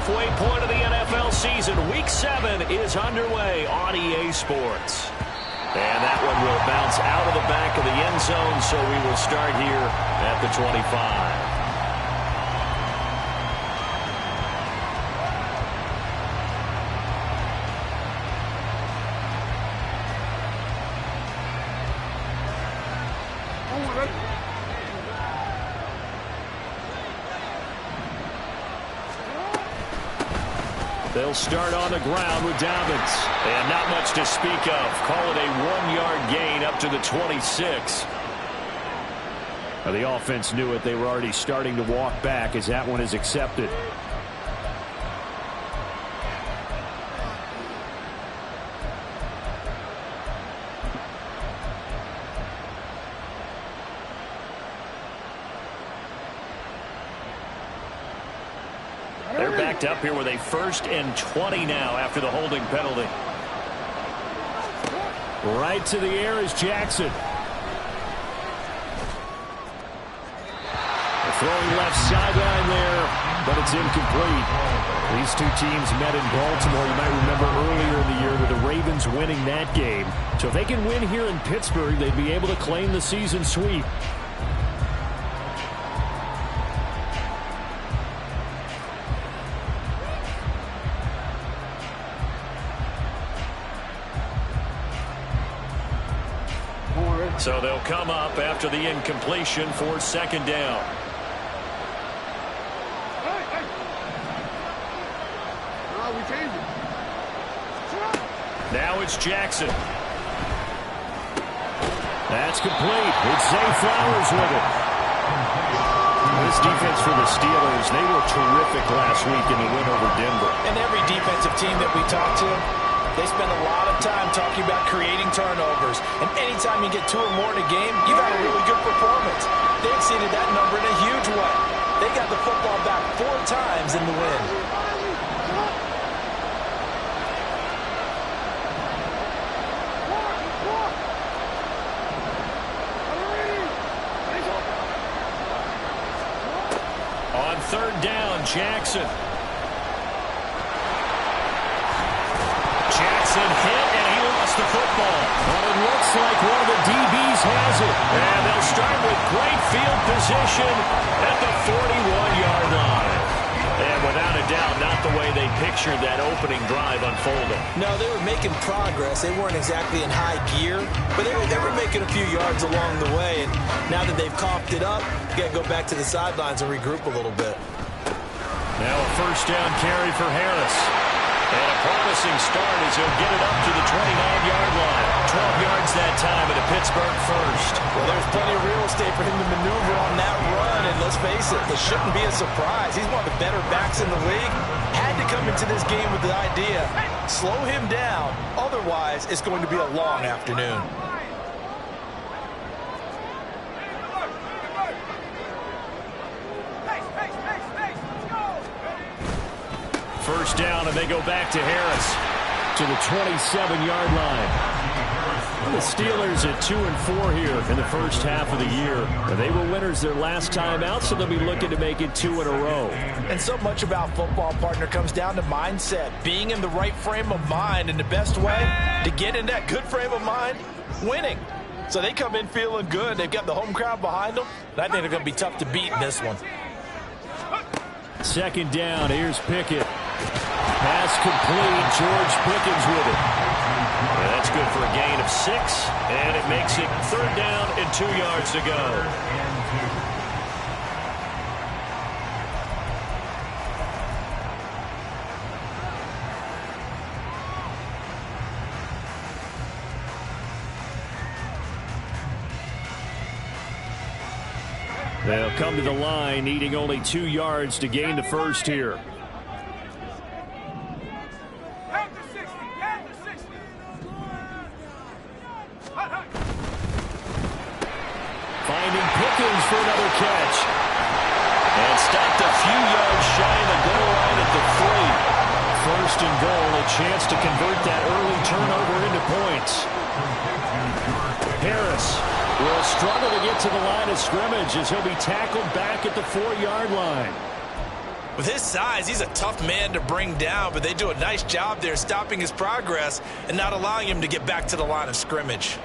halfway point of the NFL season. Week 7 is underway on EA Sports. And that one will bounce out of the back of the end zone, so we will start here at the 25. They'll start on the ground with Dobbins. And not much to speak of. Call it a 1-yard gain up to the 26. Well, the offense knew it. They were already starting to walk back as that one is accepted. They're backed up here with a 1st and 20 now after the holding penalty. Right to the air is Jackson. They're throwing left sideline there, but it's incomplete. These two teams met in Baltimore. You might remember earlier in the year with the Ravens winning that game. So if they can win here in Pittsburgh, they'd be able to claim the season sweep. So they'll come up after the incompletion for 2nd down. Now it's Jackson. That's complete. It's Zay Flowers with it. This defense for the Steelers, they were terrific last week in the win over Denver. And every defensive team that we talk to, they spend a lot of time talking about creating turnovers. And anytime you get 2 or more in a game, you've had a really good performance. They exceeded that number in a huge way. They got the football back 4 times in the win. On 3rd down, Jackson. Jackson hit, and he lost the football. Well, it looks like one of the DBs has it. And they'll start with great field position at the 41-yard line. And without a doubt, not the way they pictured that opening drive unfolding. No, they were making progress. They weren't exactly in high gear, but they were making a few yards along the way. And now that they've coughed it up, you got to go back to the sidelines and regroup a little bit. Now a 1st down carry for Harris. And a promising start as he'll get it up to the 29-yard line. 12 yards that time at a Pittsburgh 1st. Well, there's plenty of real estate for him to maneuver on that run. And let's face it, this shouldn't be a surprise. He's one of the better backs in the league. Had to come into this game with the idea, slow him down. Otherwise, it's going to be a long afternoon. First down, and they go back to Harris to the 27-yard line. The Steelers at 2-4 here in the first half of the year. They were winners their last time out, so they'll be looking to make it 2 in a row. And so much about football, partner, comes down to mindset. Being in the right frame of mind, and the best way to get in that good frame of mind, winning. So they come in feeling good. They've got the home crowd behind them. I think they're going to be tough to beat in this one. 2nd down, here's Pickett. Pass complete, George Pickens with it. Yeah, that's good for a gain of 6, and it makes it 3rd down and 2 yards to go. They'll come to the line, needing only 2 yards to gain the first here. Finding Pickens for another catch. And stopped a few yards shy of the goal line at the 3. 1st and goal, a chance to convert that early turnover into points. Harris will struggle to get to the line of scrimmage as he'll be tackled back at the 4-yard line. With his size, he's a tough man to bring down, but they do a nice job there stopping his progress and not allowing him to get back to the line of scrimmage.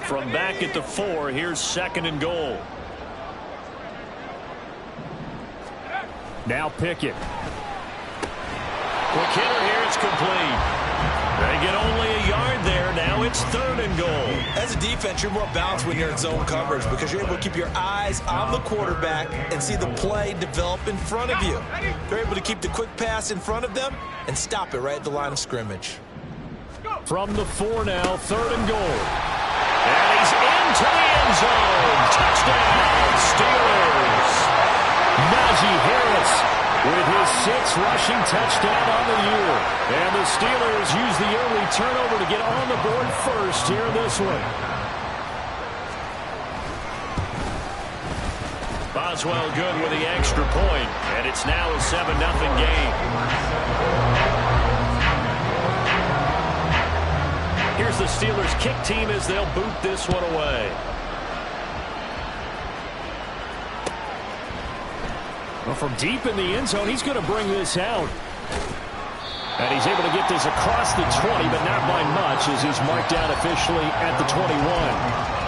From back at the 4, here's 2nd and goal. Now Pickett. Quick hitter here, it's complete. They get only a yard there. Now it's 3rd and goal. As a defense, you're more balanced when you're in zone coverage because you're able to keep your eyes on the quarterback and see the play develop in front of you. They're able to keep the quick pass in front of them and stop it right at the line of scrimmage. From the 4 now, 3rd and goal. And he's into the end zone. Touchdown, Steelers. Najee Harris with his 6th rushing touchdown on the year. And the Steelers use the early turnover to get on the board first here in this one. Boswell good with the extra point, and it's now a 7-0 game. Here's the Steelers kick team as they'll boot this one away. Well, from deep in the end zone, he's going to bring this out. And he's able to get this across the 20, but not by much as he's marked down officially at the 21.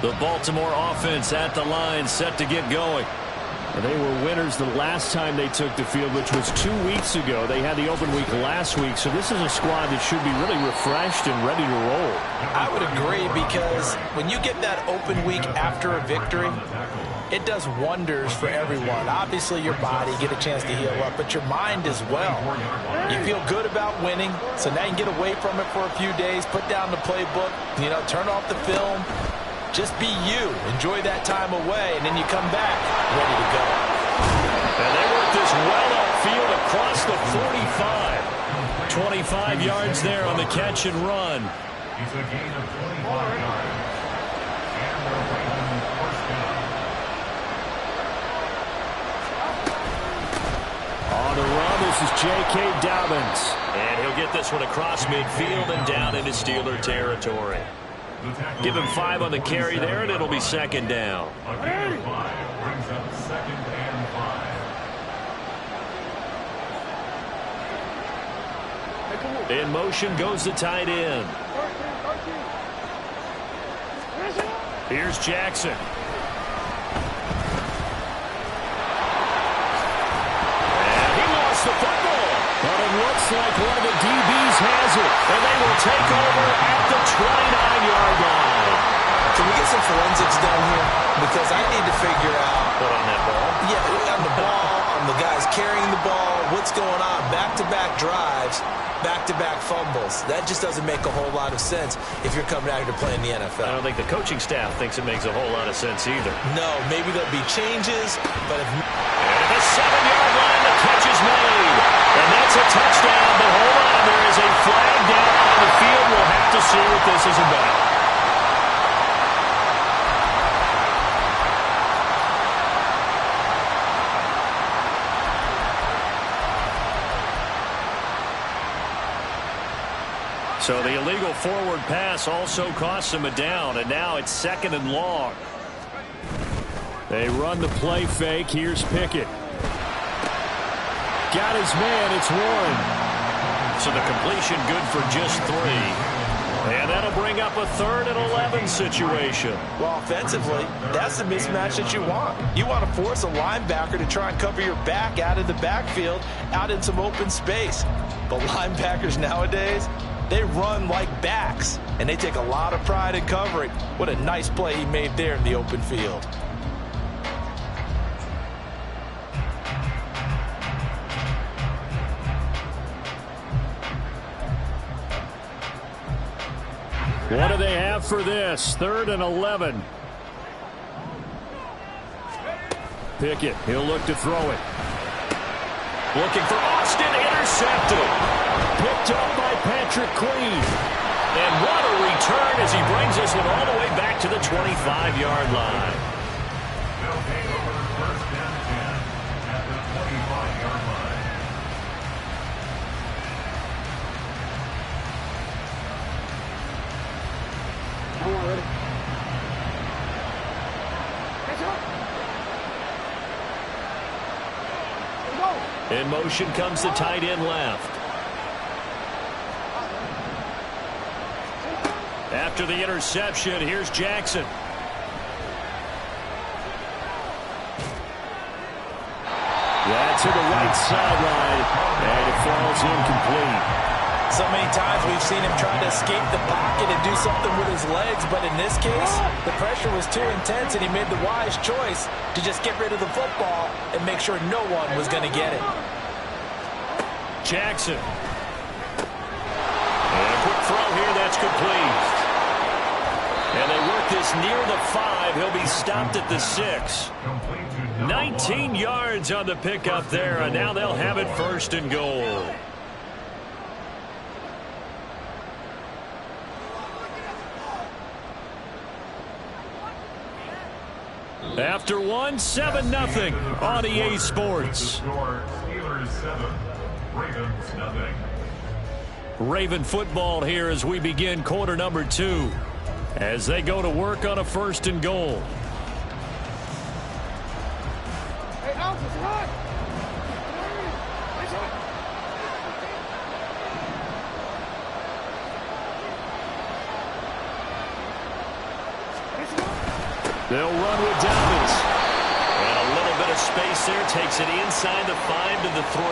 The Baltimore offense at the line, set to get going. They were winners the last time they took the field, which was 2 weeks ago. They had the open week last week, so this is a squad that should be really refreshed and ready to roll. I would agree because when you get that open week after a victory, it does wonders for everyone. Obviously, your body, get a chance to heal up, but your mind as well. You feel good about winning, so now you can get away from it for a few days, put down the playbook, turn off the film. Just be you. Enjoy that time away, and then you come back ready to go. And they work this well upfield across the 45. 25 yards there on the catch and run. It's a gain of 25 yards. And they're waiting first down. On the run, this is J.K. Dobbins. And he'll get this one across midfield and down into Steeler territory. Give him 5 on the carry there, and it'll be 2nd down. A gain of 5 brings up 2nd and 5. In motion goes the tight end. Here's Jackson. And he lost the football. But it looks like one of the DBs has it. And they will take over at the 29-yard line. Can we get some forensics done here? Because I need to figure out. What on that ball? Yeah, on the ball, on the guys carrying the ball, what's going on? Back-to-back drives, back-to-back fumbles. That just doesn't make a whole lot of sense if you're coming out here to play in the NFL. I don't think the coaching staff thinks it makes a whole lot of sense either. No, maybe there'll be changes, but if... And at the 7-yard line, the catch is made. And that's a touchdown, but hold on, there is a flag down on the field. We'll have to see what this is about. So the illegal forward pass also costs him a down, and now it's 2nd and long. They run the play fake. Here's Pickett. Got his man. It's Warren. So the completion good for just 3. And that'll bring up a 3rd and 11 situation. Well, offensively, that's the mismatch that you want. You want to force a linebacker to try and cover your back out of the backfield, out in some open space. But linebackers nowadays, they run like backs, and they take a lot of pride in covering. What a nice play he made there in the open field. What do they have for this? 3rd and 11. Pickett, he'll look to throw it. Looking for Austin, intercepted. Picked up by Patrick Queen. And what a return as he brings this one all the way back to the 25-yard line. They'll take over first and 10 at the 25-yard line. In motion comes the tight end left. After the interception, here's Jackson. That's to the right sideline, and it falls incomplete. So many times we've seen him try to escape the pocket and do something with his legs, but in this case, the pressure was too intense, and he made the wise choice to just get rid of the football and make sure no one was going to get it. Jackson. And a quick throw here, that's complete. And they work this near the 5. He'll be stopped at the 6. 19 yards on the pickup there, and now they'll have it first and goal. After 1, 7-0 on EA Sports. Steelers 7, Ravens nothing. Raven football here as we begin quarter number 2. As they go to work on a first and goal. They'll run with Dobbins. And a little bit of space there. Takes it inside the 5 to the 3.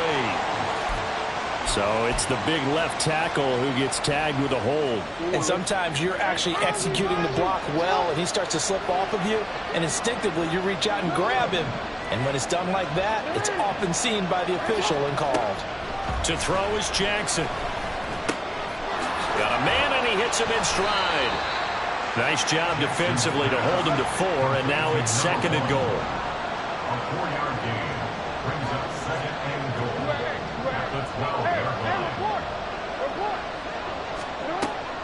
So it's the big left tackle who gets tagged with a hold. And sometimes you're actually executing the block well, and he starts to slip off of you, and instinctively you reach out and grab him. And when it's done like that, it's often seen by the official and called. To throw is Jackson. Got a man, and he hits him in stride. Nice job defensively to hold him to 4, and now it's second and goal. A 4-yard gain brings up second and goal at the 12-yard line.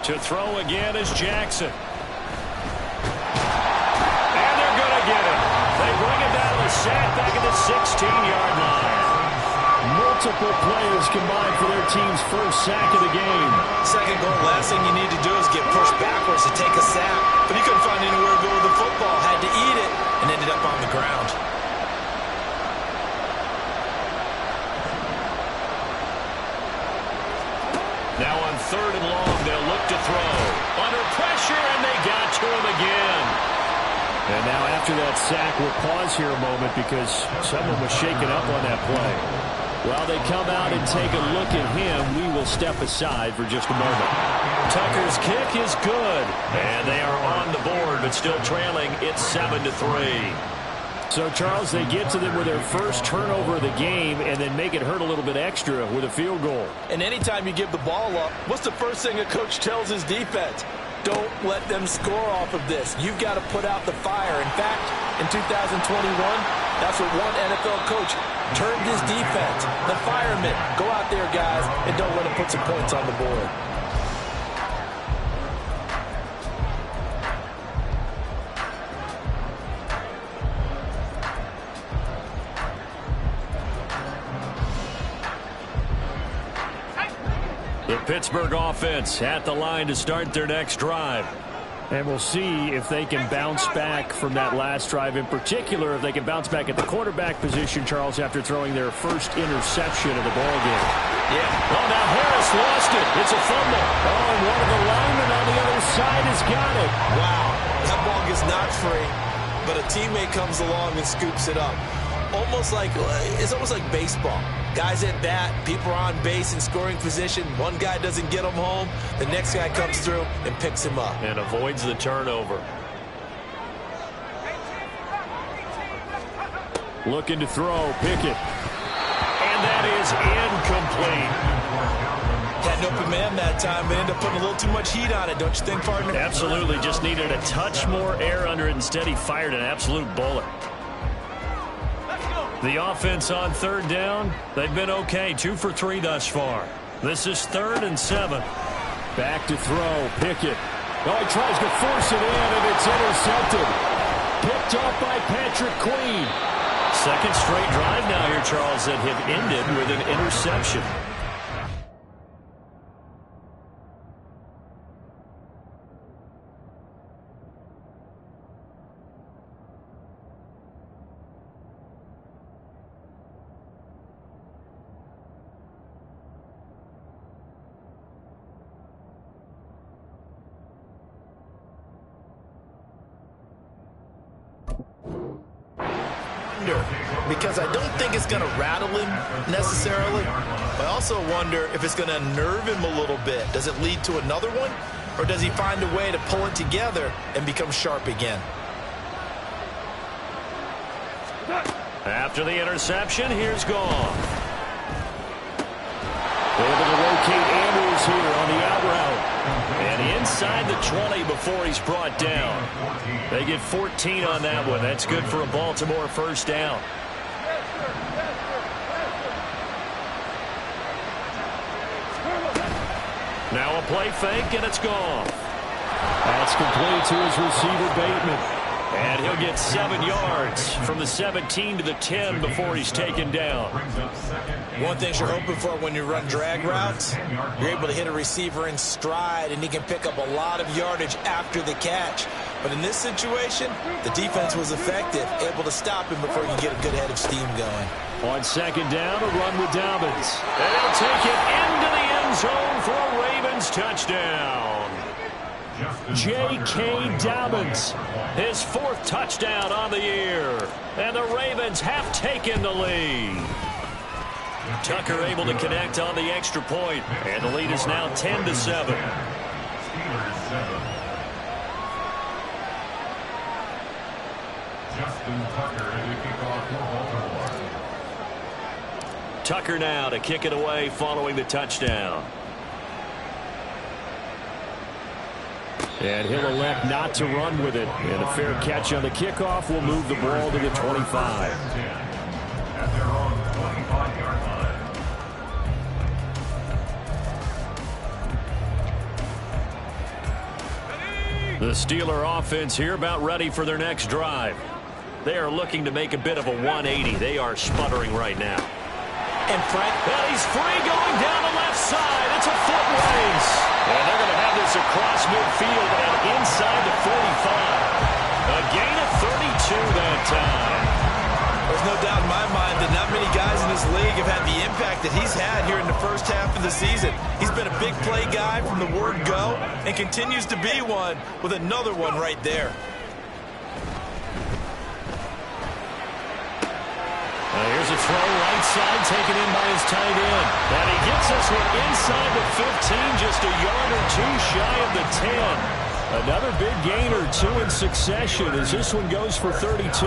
To throw again is Jackson. And they're going to get him. They bring him down to sack back at the 16-yard line. Multiple players combined for their team's first sack of the game. Second goal, last thing you need to do is get pushed backwards to take a sack. But he couldn't find anywhere to go with the football, had to eat it, and ended up on the ground. Now on third and long, they'll look to throw. Under pressure, and they got to him again. And now after that sack, we'll pause here a moment because someone was shaken up on that play. While they come out and take a look at him, we will step aside for just a moment. Tucker's kick is good, and they are on the board, but still trailing. It's 7-3. So, Charles, they get to them with their first turnover of the game and then make it hurt a little bit extra with a field goal. And anytime you give the ball up, what's the first thing a coach tells his defense? Don't let them score off of this. You've got to put out the fire. In fact, in 2021, that's what one NFL coach termed his defense. The firemen. Go out there, guys, and don't let them put some points on the board. The Pittsburgh offense at the line to start their next drive. And we'll see if they can bounce back from that last drive. In particular, if they can bounce back at the quarterback position, Charles, after throwing their first interception of the ball game. Yeah. Oh, now Harris lost it. It's a fumble. Oh, and one of the linemen on the other side has got it. Wow. That ball gets knocked free, but a teammate comes along and scoops it up. It's almost like baseball. Guys at bat, people are on base in scoring position. One guy doesn't get him home. The next guy comes through and picks him up. And avoids the turnover. Looking to throw, Pickett. And that is incomplete. Had an open man that time, but ended up putting a little too much heat on it, don't you think, partner? Absolutely. Just needed a touch more air under it. Instead, he fired an absolute bullet. The offense on third down, they've been okay. 2 for 3 thus far. This is 3rd and 7. Back to throw. Pickett. Oh, he tries to force it in, and it's intercepted. Picked off by Patrick Queen. Second straight drive now here, Charles, that have ended with an interception. Because I don't think it's going to rattle him necessarily. But I also wonder if it's going to nerve him a little bit. Does it lead to another one? Or does he find a way to pull it together and become sharp again? After the interception, here's Goff. Able to locate Andrews here on the out route. And inside the 20 before he's brought down. They get 14 on that one. That's good for a Baltimore first down. Now a play fake, and it's gone. That's complete to his receiver, Bateman. And he'll get 7 yards from the 17 to the 10 before he's taken down. One thing you're hoping for when you run drag routes, you're able to hit a receiver in stride, and he can pick up a lot of yardage after the catch. But in this situation, the defense was effective, able to stop him before he can get a good head of steam going. On second down, a run with Dobbins. And he'll take it into the end zone for a Ravens touchdown. J.K. Dobbins, his 4th touchdown on the year. And the Ravens have taken the lead. Tucker able to connect on the extra point, and the lead is now 10-7. Justin Tucker in the kickoff for Baltimore. Tucker now to kick it away following the touchdown. And he'll elect not to run with it. And a fair catch on the kickoff will move the ball to the 25. At their own 25-yard line. The Steeler offense here about ready for their next drive. They are looking to make a bit of a 180. They are sputtering right now. And Frank, he's free going down the left side. It's a foot race. And they're going to have this across midfield and inside the 45. A gain of 32 that time. There's no doubt in my mind that not many guys in this league have had the impact that he's had here in the first half of the season. He's been a big play guy from the word go and continues to be one with another one right there. Here's a throw right side taken in by his tight end. And he gets this one inside the 15, just a yard or two shy of the 10. Another big gain or 2 in succession as this one goes for 32.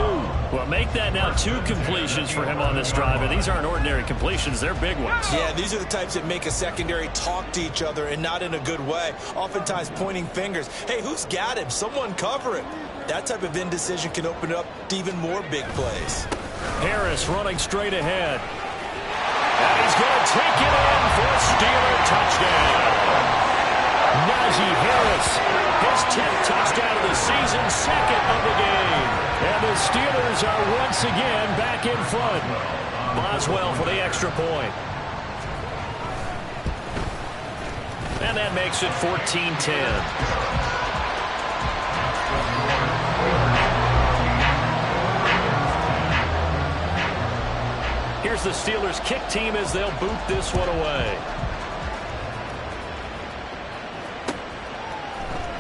Well, make that now 2 completions for him on this drive, and these aren't ordinary completions. They're big ones. Yeah, these are the types that make a secondary talk to each other and not in a good way. Oftentimes pointing fingers. Hey, who's got him? Someone cover him. That type of indecision can open up to even more big plays. Harris running straight ahead. And he's going to take it in for a Steeler touchdown. Najee Harris, his 10th touchdown of the season, 2nd of the game. And the Steelers are once again back in front. Boswell for the extra point. And that makes it 14-10. Here's the Steelers kick team as they'll boot this one away.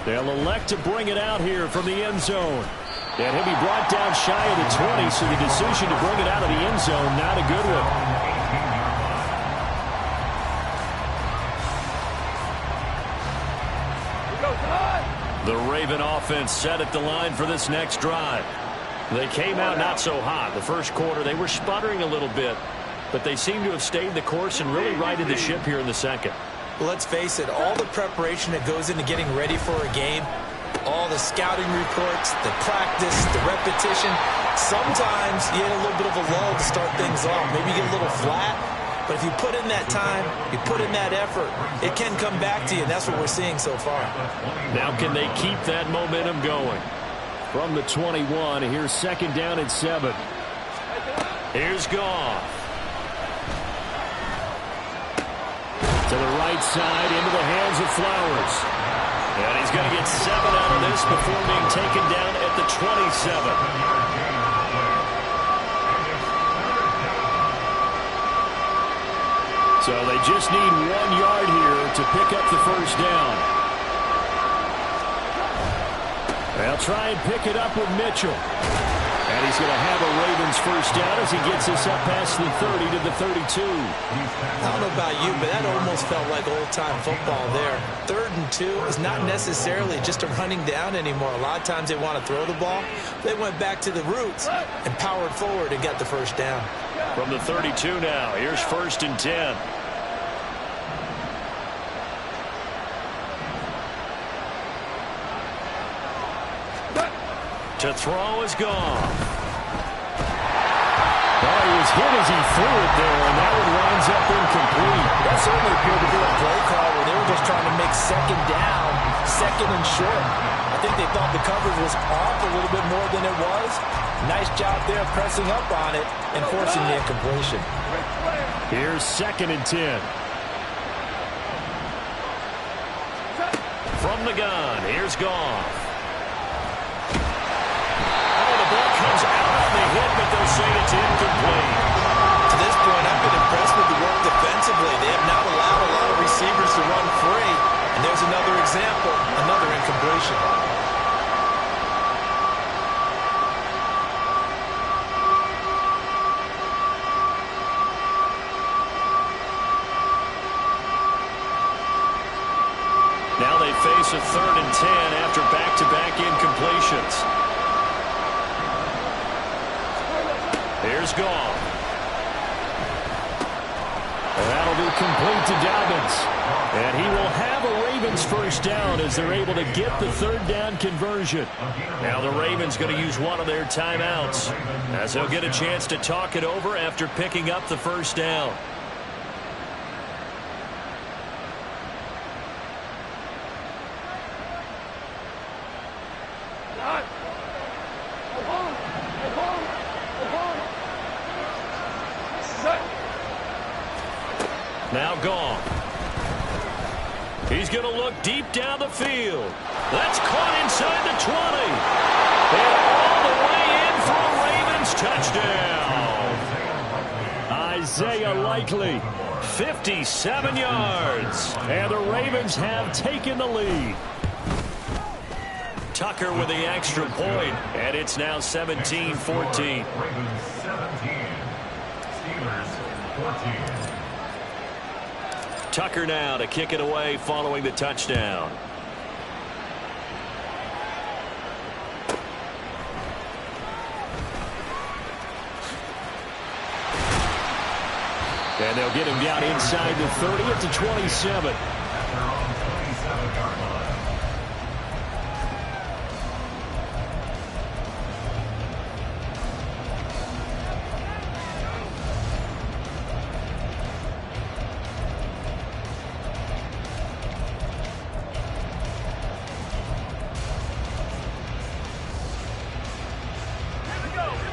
They'll elect to bring it out here from the end zone. And he'll be brought down shy of the 20, so the decision to bring it out of the end zone, not a good one. The Raven offense set at the line for this next drive. They came out not so hot. The first quarter, they were sputtering a little bit, but they seem to have stayed the course and really righted the ship here in the second. Well, let's face it, all the preparation that goes into getting ready for a game, all the scouting reports, the practice, the repetition, sometimes you get a little bit of a lull to start things off. Maybe you get a little flat. But if you put in that time, you put in that effort, it can come back to you, and that's what we're seeing so far. Now can they keep that momentum going? From the 21, here's 2nd down and 7. Here's Goff. To the right side, into the hands of Flowers. And he's going to get 7 out of this before being taken down at the 27. So they just need 1 yard here to pick up the first down. They'll try and pick it up with Mitchell. And he's going to have a Ravens first down as he gets us up past the 30 to the 32. I don't know about you, but that almost felt like old-time football there. 3rd and 2 is not necessarily just a running down anymore. A lot of times they want to throw the ball. They went back to the roots and powered forward and got the first down. From the 32 now, here's 1st and 10. To throw is Goff. Well, he was hit as he threw it there, and that one winds up incomplete. That certainly appeared to be a play call where they were just trying to make 2nd down, 2nd and short. I think they thought the coverage was off a little bit more than it was. Nice job there pressing up on it and forcing the incompletion. Here's 2nd and 10. From the gun, here's Goff. Comes out on the hit, but they'll say it's incomplete. To this point, I've been impressed with the work defensively. They have not allowed a lot of receivers to run free. And there's another example, another incompletion. Now they face a 3rd and 10 after back-to-back incompletions. Here's Goff. That'll be complete to Dobbins. And he will have a Ravens first down as they're able to get the 3rd down conversion. Now the Ravens going to use one of their timeouts as they'll get a chance to talk it over after picking up the first down. Now Goff. He's going to look deep down the field. That's caught inside the 20. And all the way in for a Ravens touchdown. Isaiah Likely, 57 yards. And the Ravens have taken the lead. Tucker with the extra point, and it's now 17-14. Ravens 17, Steelers 14. Tucker now to kick it away following the touchdown. And they'll get him down inside the 30 at the 27. At their own 27-yard line.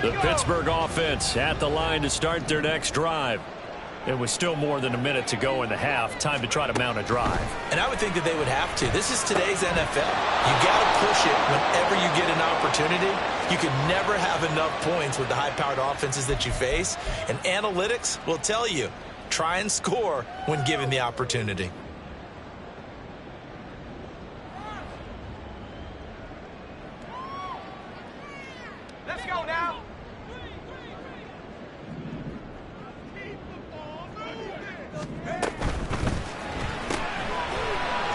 The Pittsburgh offense at the line to start their next drive. It was still more than a minute to go in the half. Time to try to mount a drive. And I would think that they would have to. This is today's NFL. You got to push it whenever you get an opportunity. You can never have enough points with the high-powered offenses that you face. And analytics will tell you, try and score when given the opportunity. Let's go now.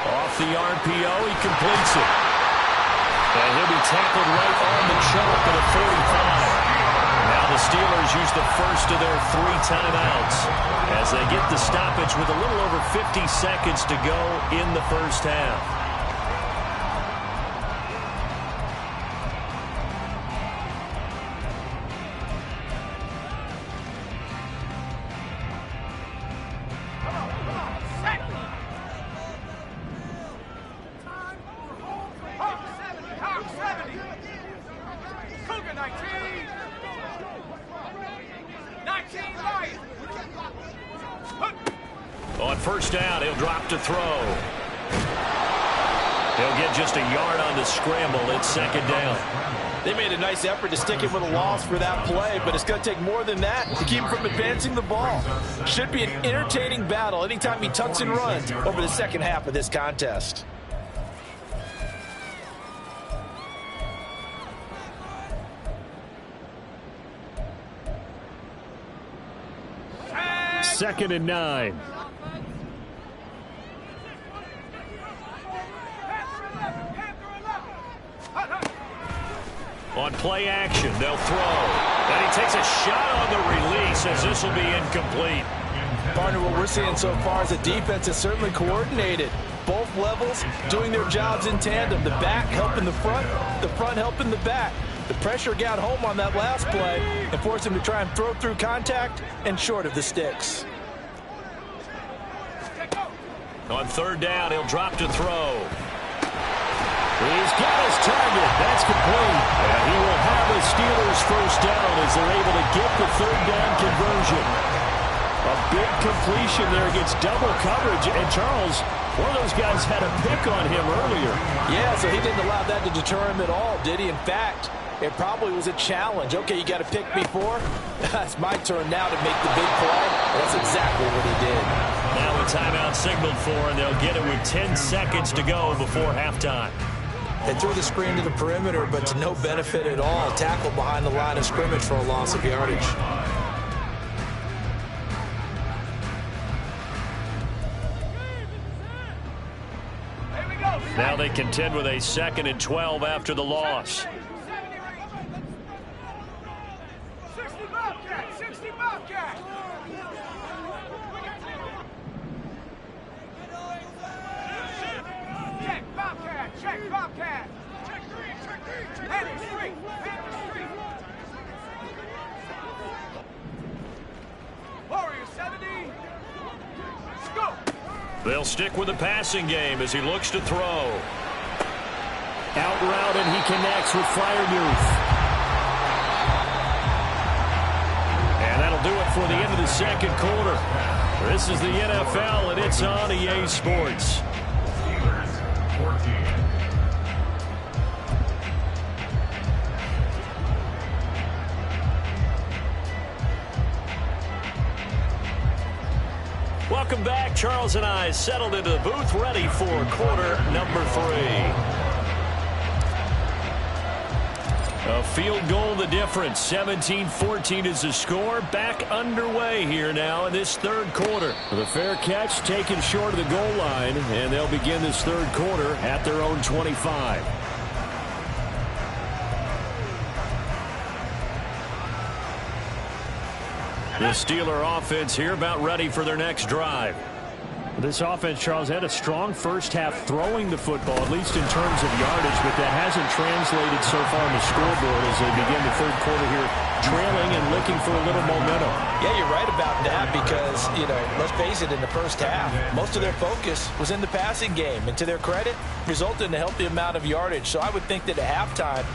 Off the RPO, he completes it. And he'll be tackled right on the chalk at a 45. Now the Steelers use the first of their 3 timeouts as they get the stoppage with a little over 50 seconds to go in the first half. 19. 19 right. On first down, he'll drop to throw. He'll get just a yard on the scramble. It's second down. They made a nice effort to stick him with a loss for that play, but it's going to take more than that to keep him from advancing the ball. Should be an entertaining battle anytime he tucks and runs over the second half of this contest. Second and 9. On play action, they'll throw. And he takes a shot on the release as this will be incomplete. Partner, what we're seeing so far is the defense is certainly coordinated. Both levels doing their jobs in tandem. The back helping the front helping the back. The pressure got home on that last play and forced him to try and throw through contact and short of the sticks. On third down, he'll drop to throw. He's got his target. That's complete. And he will have the Steelers first down as they're able to get the third down conversion. A big completion there against double coverage. And Charles, one of those guys had a pick on him earlier. Yeah, so he didn't allow that to deter him at all, did he? In fact, it probably was a challenge. Okay, you got to pick me for. It's my turn now to make the big play. That's exactly what he did. Now a timeout signaled for, and they'll get it with 10 seconds to go before halftime. They threw the screen to the perimeter, but to no benefit at all. Tackle behind the line of scrimmage for a loss of yardage. Now they contend with a 2nd and 12 after the loss. 60 Bobcat! 60 Bobcat! Check Bobcat! Check Bobcat! Check three! Check three! Panther Street! Panther Street! Warrior 70! Scoop! They'll stick with the passing game as he looks to throw. Out route, and he connects with Freiermuth. And that'll do it for the end of the second quarter. This is the NFL, and it's on EA Sports. Steelers 14. Welcome back. Charles and I settled into the booth, ready for quarter number 3. A field goal the difference. 17-14 is the score. Back underway here now in this third quarter. The fair catch taken short of the goal line, and they'll begin this third quarter at their own 25. The Steeler offense here about ready for their next drive. This offense, Charles, had a strong first half throwing the football, at least in terms of yardage, but that hasn't translated so far on the scoreboard as they begin the third quarter here, trailing and looking for a little momentum. Yeah, you're right about that because, let's face it, in the first half, most of their focus was in the passing game. And to their credit, resulted in a healthy amount of yardage. So I would think that at halftime,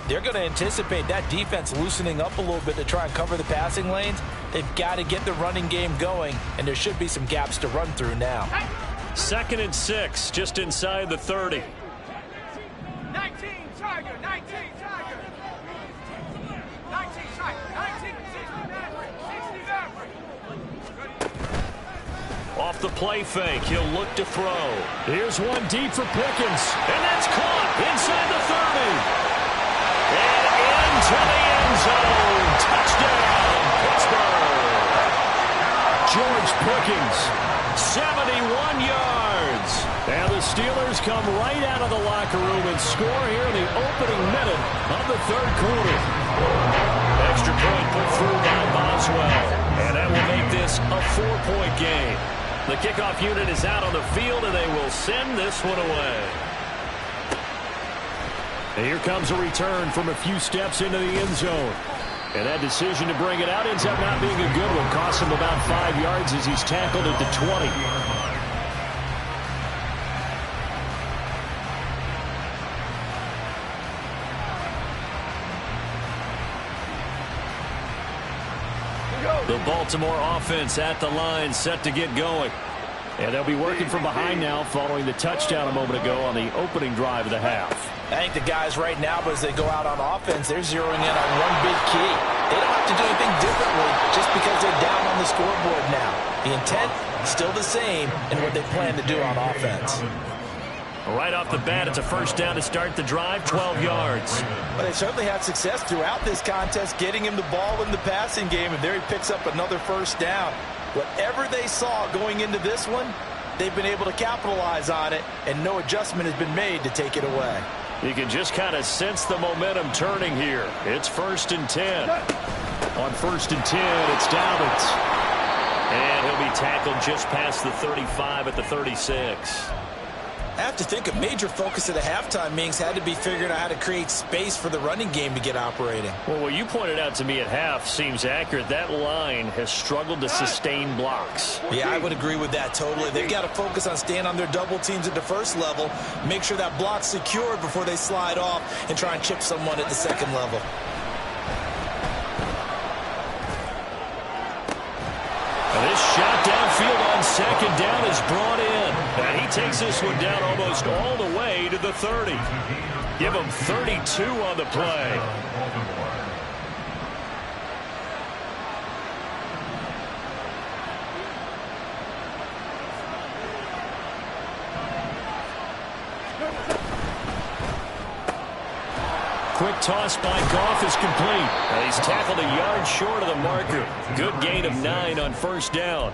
they're going to anticipate that defense loosening up a little bit to try and cover the passing lanes. They've got to get the running game going, and there should be some gaps to run through now. 2nd and 6, just inside the 30. 19 Tiger! 19 Tiger! 19 Tiger! 19 60 Maverick! 60 Maverick! Off the play fake, he'll look to throw. Here's one deep for Pickens, and that's caught inside the 30. And into the end zone. Touchdown, Pittsburgh. George Pickens, 71 yards. And the Steelers come right out of the locker room and score here in the opening minute of the third quarter. Extra point put through by Boswell. And that will make this a 4-point game. The kickoff unit is out on the field, and they will send this one away. And here comes a return from a few steps into the end zone. And that decision to bring it out ends up not being a good one. Costs him about 5 yards as he's tackled at the 20. The Baltimore offense at the line, set to get going. And they'll be working from behind now following the touchdown a moment ago on the opening drive of the half. I think the guys right now, as they go out on offense, they're zeroing in on one big key. They don't have to do anything differently just because they're down on the scoreboard now. The intent, still the same in what they plan to do on offense. Right off the bat, it's a first down to start the drive, 12 yards. But they certainly had success throughout this contest, getting him the ball in the passing game, and there he picks up another first down. Whatever they saw going into this one, they've been able to capitalize on it, and no adjustment has been made to take it away. You can just kind of sense the momentum turning here. It's 1st and 10. On 1st and 10, it's Dobbins. And he'll be tackled just past the 35 at the 36. I have to think a major focus of the halftime meetings had to be figuring out how to create space for the running game to get operating. Well, what you pointed out to me at half seems accurate. That line has struggled to sustain blocks. Yeah, I would agree with that totally. They've got to focus on staying on their double teams at the first level, make sure that block's secured before they slide off and try and chip someone at the second level. This shot downfield on second down is brought in. And he takes this one down almost all the way to the 30. Give him 32 on the play. Quick toss by Goff is complete. And he's tackled a yard short of the marker. Good gain of 9 on first down.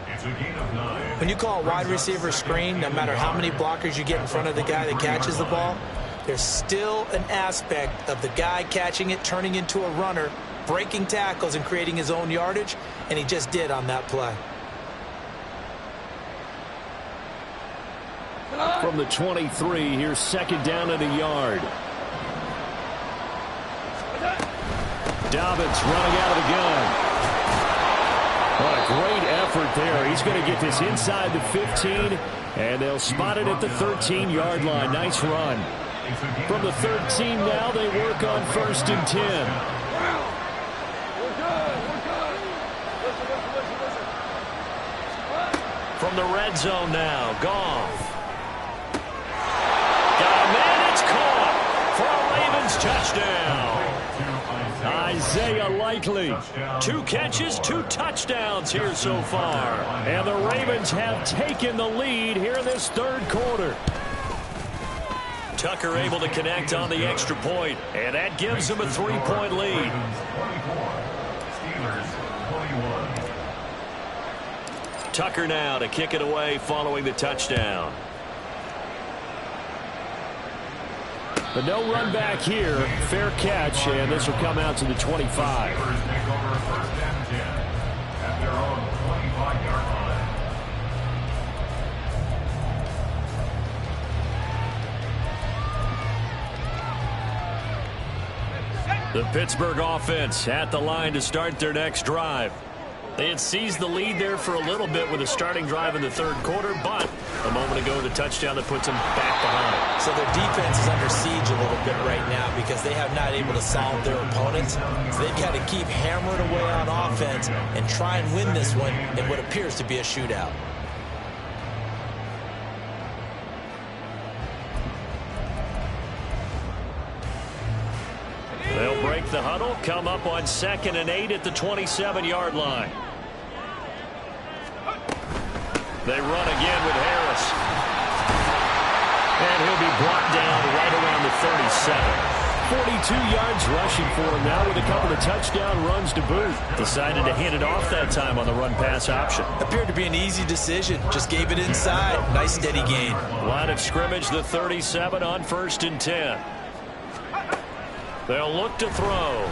When you call a wide receiver screen, no matter how many blockers you get in front of the guy that catches the ball, there's still an aspect of the guy catching it, turning into a runner, breaking tackles and creating his own yardage, and he just did on that play. From the 23, here's second down and a yard. Dobbins running out of the gun. What a great effort there. He's going to get this inside the 15, and they'll spot it at the 13-yard line. Nice run. From the 13 now, they work on 1st and 10. From the red zone now, Goff. Got a man, it's caught for a Ravens touchdown. Isaiah Likely. 2 catches, 2 touchdowns here so far. And the Ravens have taken the lead here in this third quarter. Tucker able to connect on the extra point, and that gives him a 3-point lead. Tucker now to kick it away following the touchdown. But no run back here. Fair catch, and this will come out to the 25. The Pittsburgh offense at the line to start their next drive. They had seized the lead there for a little bit with a starting drive in the third quarter, but a moment ago the touchdown that puts them back behind. So their defense is under siege a little bit right now because they have not able to solve their opponents. So they've got to keep hammering away on offense and try and win this one in what appears to be a shootout. They'll break the huddle, come up on 2nd and 8 at the 27-yard line. They run again with Harris. And he'll be brought down right around the 37. 42 yards rushing for him now with a couple of touchdown runs to boot. Decided to hand it off that time on the run-pass option. Appeared to be an easy decision. Just gave it inside. Nice steady gain. Line of scrimmage, the 37 on 1st and 10. They'll look to throw.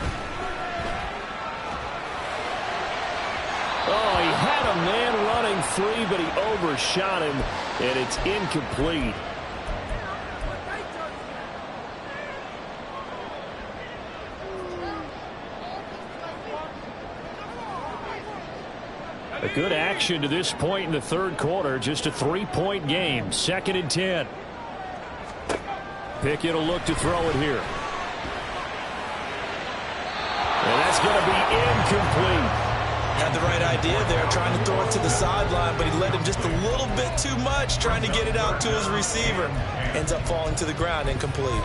Oh, he had a man running free, but he overshot him, and it's incomplete. A good action to this point in the third quarter. Just a 3-point game. 2nd and 10. Pickett will look to throw it here. And that's going to be incomplete. Had the right idea there, trying to throw it to the sideline, but he let him just a little bit too much, trying to get it out to his receiver. Ends up falling to the ground, incomplete.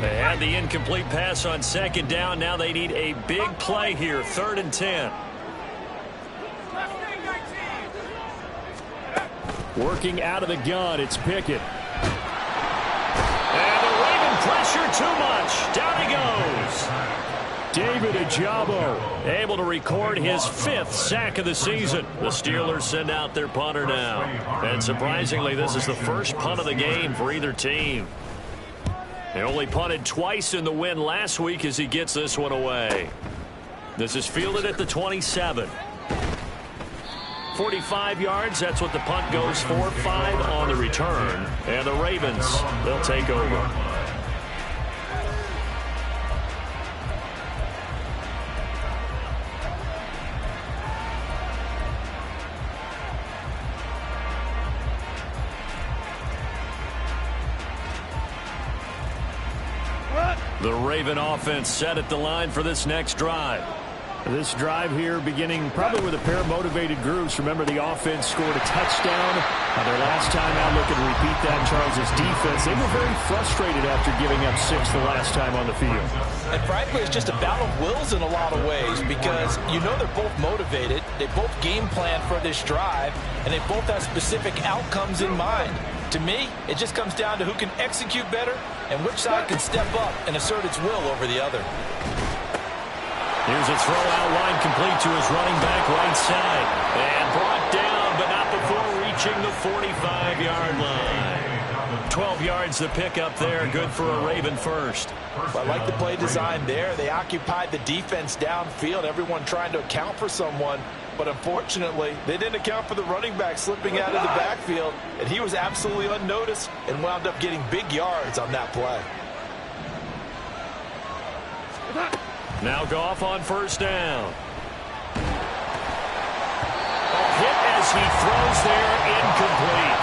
They had the incomplete pass on second down. Now they need a big play here, 3rd and 10. Working out of the gun, it's Pickett. And the Raven pressure too much. Down he goes. David Ojabo able to record his 5th sack of the season. The Steelers send out their punter now. And surprisingly, this is the first punt of the game for either team. They only punted twice in the win last week as he gets this one away. This is fielded at the 27. 45 yards, that's what the punt goes for. 5 on the return. And the Ravens, they'll take over. The Raven offense set at the line for this next drive. This drive here beginning probably with a pair of motivated groups. Remember, the offense scored a touchdown. Their last time out, looking to repeat that. Charles' defense, they were very frustrated after giving up 6 the last time on the field. And frankly, it's just a battle of wills in a lot of ways because you know they're both motivated. They both game plan for this drive, and they both have specific outcomes in mind. To me, it just comes down to who can execute better and which side can step up and assert its will over the other. Here's a throw out wide, complete to his running back right side. And brought down, but not before reaching the 45-yard line. 12 yards the pickup there, good for a Raven first. I like the play design there. They occupied the defense downfield, everyone trying to account for someone. But unfortunately, they didn't account for the running back slipping out of the backfield, and he was absolutely unnoticed and wound up getting big yards on that play. Now Goff on first down. A hit as he throws there, incomplete.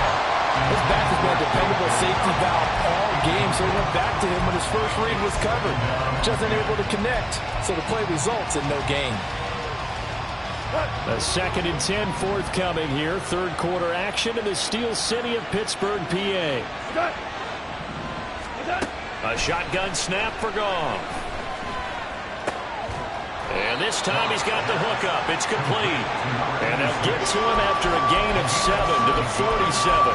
His back has been a dependable safety valve all game, so he went back to him when his first read was covered. Just unable to connect, so the play results in no gain. A 2nd and 10 forthcoming here. 3rd quarter action in the Steel City of Pittsburgh, PA. A shotgun snap for Goff. And this time he's got the hook up. It's complete. And they'll get to him after a gain of 7 to the 47.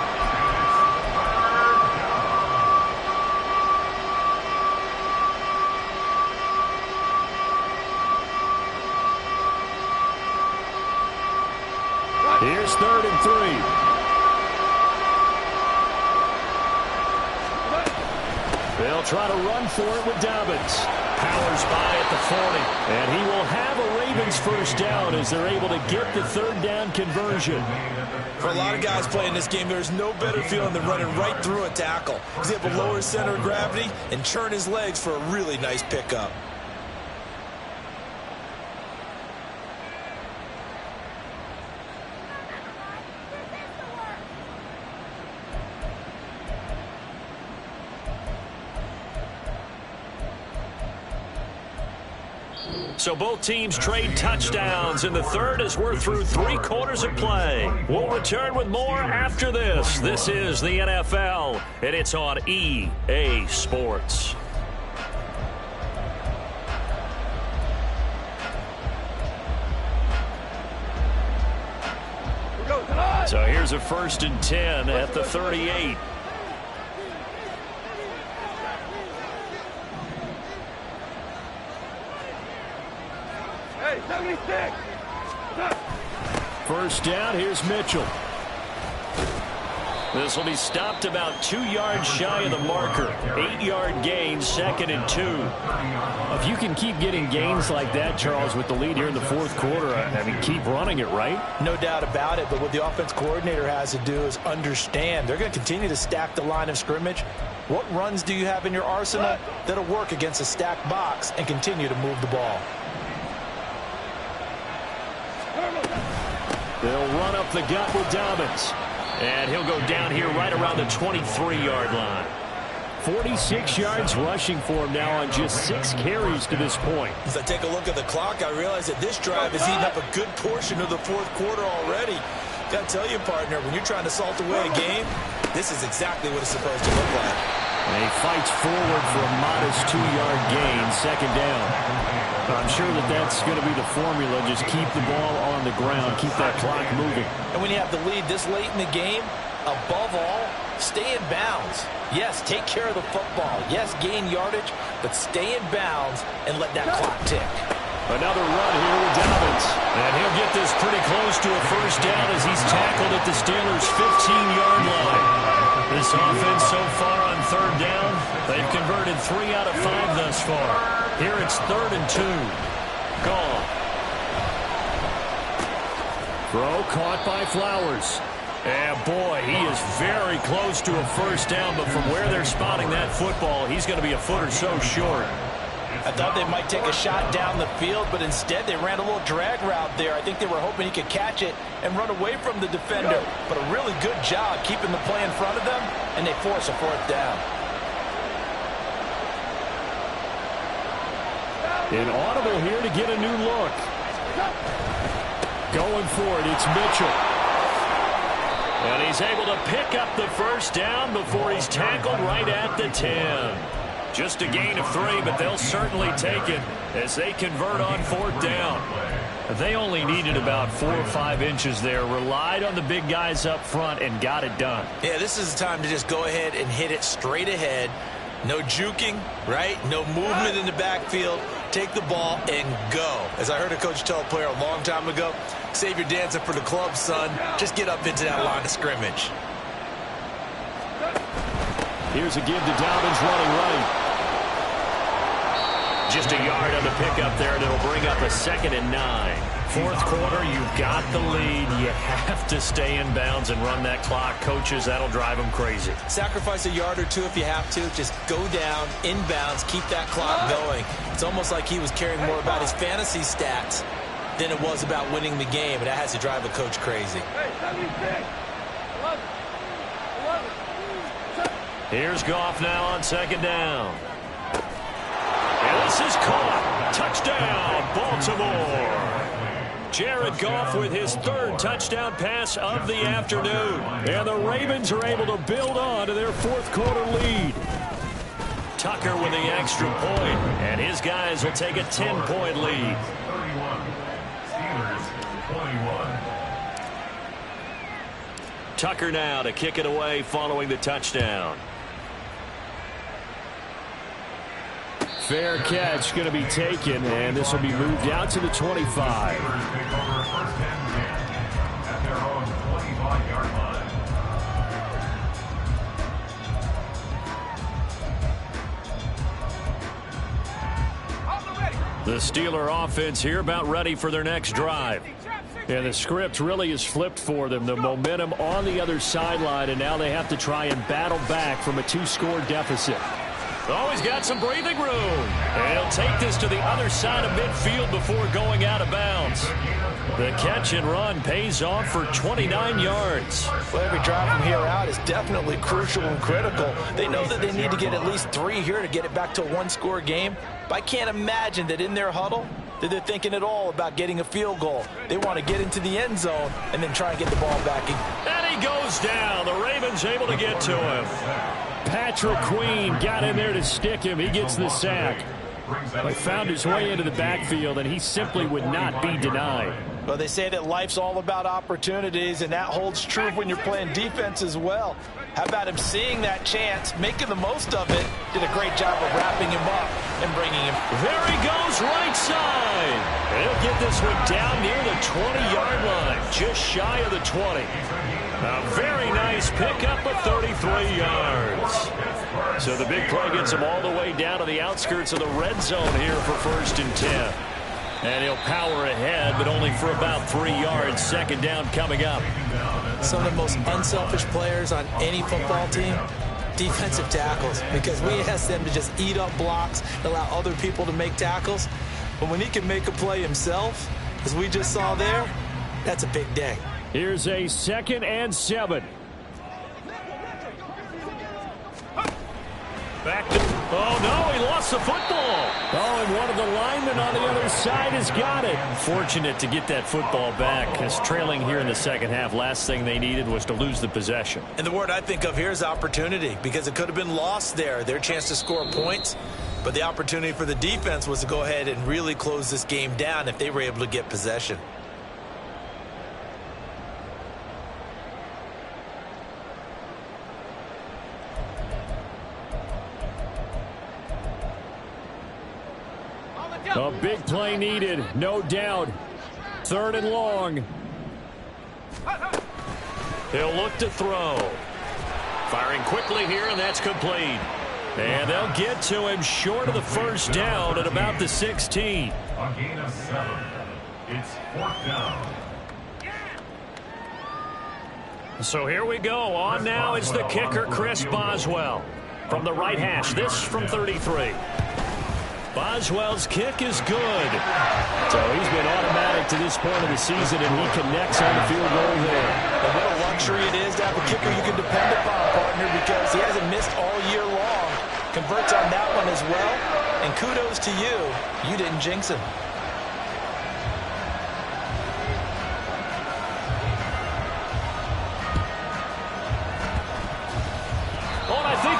Here's 3rd and 3. They'll try to run for it with Dobbins. Powers by at the 40. And he will have a Ravens first down as they're able to get the 3rd down conversion. For a lot of guys playing this game, there's no better feeling than running right through a tackle. He's able to lower his center of gravity and churn his legs for a really nice pickup. So both teams trade touchdowns in the 3rd as we're through 3 quarters of play. We'll return with more after this. This is the NFL, and it's on EA Sports. So here's a 1st and 10 at the 38. First down, here's Mitchell. This will be stopped about 2 yards shy of the marker. 8-yard gain, 2nd and 2. If you can keep getting gains like that, Charles, with the lead here in the 4th quarter, I mean, keep running it, right? No doubt about it, but what the offense coordinator has to do is understand. They're going to continue to stack the line of scrimmage. What runs do you have in your arsenal that'll work against a stacked box and continue to move the ball? They'll run up the gut with Dobbins. And he'll go down here right around the 23-yard line. 46 yards rushing for him now on just 6 carries to this point. As I take a look at the clock, I realize that this drive has eaten up a good portion of the fourth quarter already. Got to tell you, partner, when you're trying to salt away a game, this is exactly what it's supposed to look like. And he fights forward for a modest 2-yard gain, second down. I'm sure that that's going to be the formula. Just keep the ball on the ground, keep that clock moving. And when you have the lead this late in the game, above all, stay in bounds. Yes, take care of the football. Yes, gain yardage, but stay in bounds and let that clock tick. Another run here with Dobbins. And he'll get this pretty close to a first down as he's tackled at the Steelers' 15-yard line. This offense so far on third down, they've converted 3 out of 5 thus far. Here it's 3rd and 2. Gone. Throw caught by Flowers. And boy, he is very close to a first down, but from where they're spotting that football, he's going to be a foot or so short. I thought they might take a shot down the field, but instead they ran a little drag route there. I think they were hoping he could catch it and run away from the defender. But a really good job keeping the play in front of them, and they force a 4th down. An audible here to get a new look. Going for it, it's Mitchell. And he's able to pick up the first down before he's tackled right at the 10. Just a gain of 3, but they'll certainly take it as they convert on 4th down. They only needed about 4 or 5 inches there, relied on the big guys up front, and got it done. Yeah, this is the time to just go ahead and hit it straight ahead. No juking, right? No movement in the backfield. Take the ball and go. As I heard a coach tell a player a long time ago, save your dancing for the club, son. Just get up into that line of scrimmage. Here's a give to Dobbins running right. Just a yard on the pickup there, and it'll bring up a 2nd and 9. Fourth quarter, you've got the lead. You have to stay in bounds and run that clock. Coaches, that'll drive them crazy. Sacrifice a yard or 2 if you have to. Just go down, in bounds, keep that clock going. It's almost like he was caring more about his fantasy stats than it was about winning the game, and that has to drive a coach crazy. Here's Goff now on 2nd down. And this is caught. Touchdown, Baltimore. Jared Goff with his 3rd touchdown pass of the afternoon. And the Ravens are able to build on to their 4th quarter lead. Tucker with the extra point, and his guys will take a 10-point lead. 31. Steelers 21. Tucker now to kick it away following the touchdown. Fair catch going to be taken, and this will be moved out to the 25. Steelers take over first and 10 at their own 25-yard line. The Steeler offense here about ready for their next drive. And the script really is flipped for them. The momentum on the other sideline, and now they have to try and battle back from a 2-score deficit. Oh, he's got some breathing room. And he'll take this to the other side of midfield before going out of bounds. The catch and run pays off for 29 yards. Well, every drive from here out is definitely crucial and critical. They know that they need to get at least 3 here to get it back to a 1-score game. But I can't imagine that in their huddle that they're thinking at all about getting a field goal. They want to get into the end zone and then try and get the ball back. And he goes down. The Ravens able to get to him. Patrick Queen got in there to stick him. He gets the sack. He found his way into the backfield, and he simply would not be denied. Well, they say that life's all about opportunities, and that holds true when you're playing defense as well. How about him seeing that chance, making the most of it, did a great job of wrapping him up and bringing him. There he goes, right side. And he'll get this one down near the 20-yard line, just shy of the 20. A very nice pickup of 33 yards. So the big play gets him all the way down to the outskirts of the red zone here for 1st and 10. And he'll power ahead, but only for about 3 yards. 2nd down coming up. Some of the most unselfish players on any football team, defensive tackles, because we ask them to just eat up blocks, allow other people to make tackles. But when he can make a play himself, as we just saw there, that's a big day. Here's a 2nd and 7. Back to, oh no, he lost the football. Oh, and one of the linemen on the other side has got it. Fortunate to get that football back, as trailing here in the second half. Last thing they needed was to lose the possession. And the word I think of here is opportunity, because it could have been lost there. Their chance to score points, but the opportunity for the defense was to go ahead and really close this game down if they were able to get possession. A big play needed, no doubt. 3rd and long. He'll look to throw. Firing quickly here, and that's complete. And they'll get to him short of the first down at about the 16. A gain of 7. It's 4th down. So here we go. On now is the kicker, Chris Boswell. From the right hash, this from 33. Boswell's kick is good. So he's been automatic to this point of the season, and he connects on the field goal there. And what a luxury it is to have a kicker you can depend upon, partner, because he hasn't missed all year long. Converts on that one as well. And kudos to you. You didn't jinx him.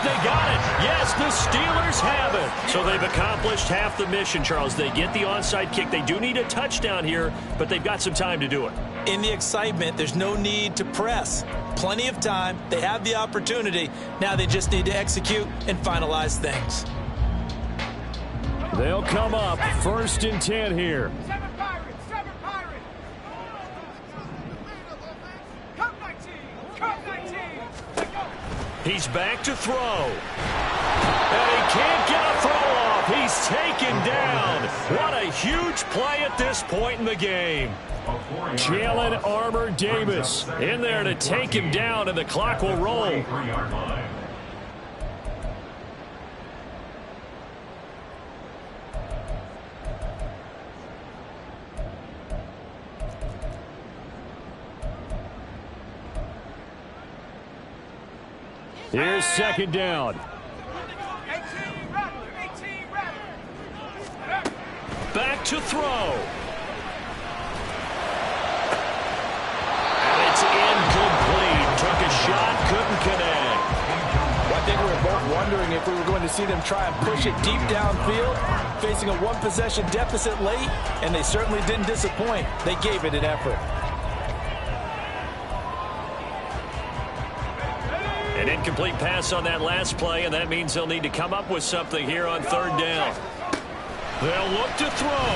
They got it. Yes, the Steelers have it. So they've accomplished half the mission, Charles. They get the onside kick. They do need a touchdown here, but they've got some time to do it. In the excitement, there's no need to press. Plenty of time. They have the opportunity. Now they just need to execute and finalize things. They'll come up 1st and 10 here. 7 Pirates, 7 Pirates. Come 19, come 19. Let's go. He's back to throw. And he can't get a throw off. He's taken down. What a huge play at this point in the game. Jalen Armour Davis in there to take him down, and the clock will roll. Here's 2nd down. 18 Rattler, 18 Rattler. Back to throw. And it's incomplete. Took a shot, couldn't connect. I think we were both wondering if we were going to see them try and push it deep downfield, facing a one-possession deficit late, and they certainly didn't disappoint. They gave it an effort. An incomplete pass on that last play, and that means they'll need to come up with something here on 3rd down. They'll look to throw.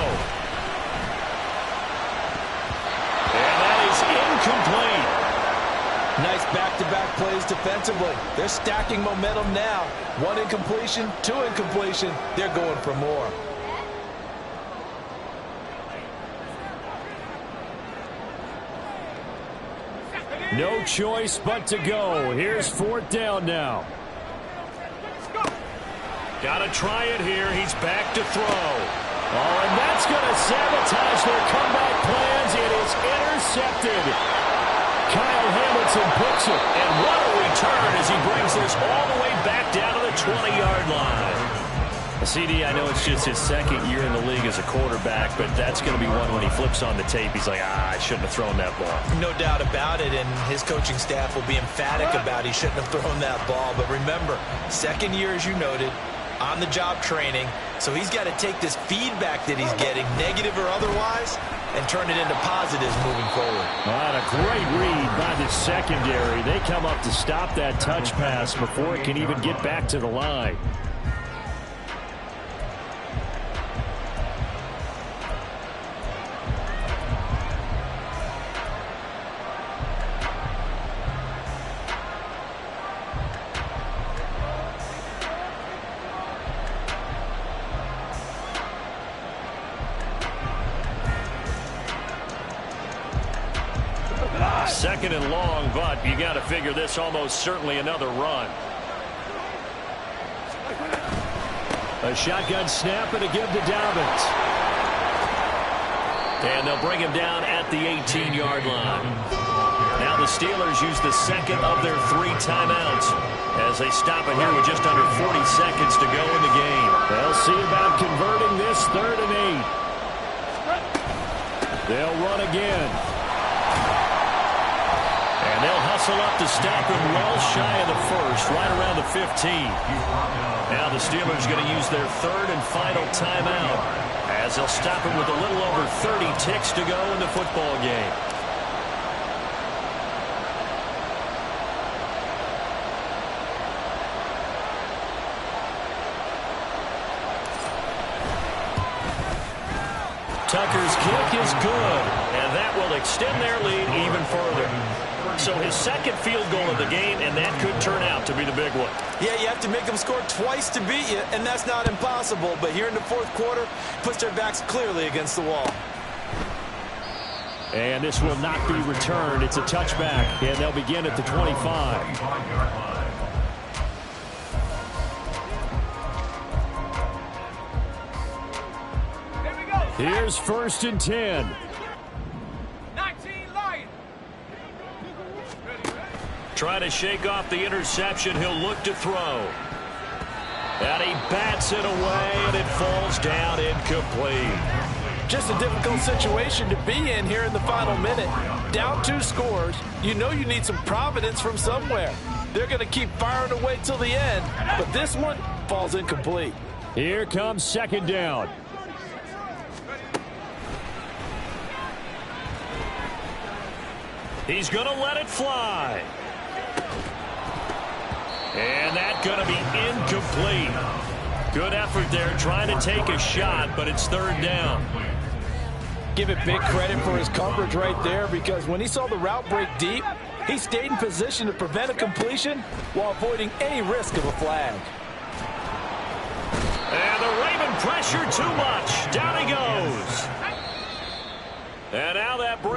And that is incomplete. Nice back-to-back plays defensively. They're stacking momentum now. 1 incompletion, 2 incompletion. They're going for more. No choice but to go. Here's 4th down now. Got to try it here. He's back to throw. Oh, and that's going to sabotage their comeback plans. It is intercepted. Kyle Hamilton picks it. And what a return as he brings this all the way back down to the 20-yard line. CD, I know it's just his 2nd year in the league as a quarterback, but that's going to be one when he flips on the tape. He's like, I shouldn't have thrown that ball. No doubt about it, and his coaching staff will be emphatic about he shouldn't have thrown that ball. But remember, 2nd year, as you noted, on-the-job training, so he's got to take this feedback that he's getting, negative or otherwise, and turn it into positives moving forward. What a great read by the secondary. They come up to stop that touch pass before it can even get back to the line. Second and long, but you got to figure this almost certainly another run. A shotgun snap and a give to Dobbins. And they'll bring him down at the 18-yard line. Now the Steelers use the second of their 3 timeouts as they stop it here with just under 40 seconds to go in the game. They'll see about converting this 3rd and 8. They'll run again. And they'll hustle up to stop him well shy of the first, right around the 15. Now the Steelers going to use their 3rd and final timeout as they'll stop him with a little over 30 ticks to go in the football game. Tucker's kick is good, and that will extend their lead even further. So his second field goal of the game, and that could turn out to be the big one. Yeah, you have to make them score twice to beat you, and that's not impossible. But here in the 4th quarter, puts their backs clearly against the wall. And this will not be returned. It's a touchback, and they'll begin at the 25. Here's 1st and 10. 19 Lions. Trying to shake off the interception. He'll look to throw. And he bats it away, and it falls down incomplete. Just a difficult situation to be in here in the final minute. Down 2 scores. You know you need some providence from somewhere. They're going to keep firing away till the end, but this one falls incomplete. Here comes 2nd down. He's going to let it fly. And that's going to be incomplete. Good effort there trying to take a shot, but it's 3rd down. Give it big credit for his coverage right there, because when he saw the route break deep, he stayed in position to prevent a completion while avoiding any risk of a flag. And the Raven pressure too much. Down he goes. And now that brings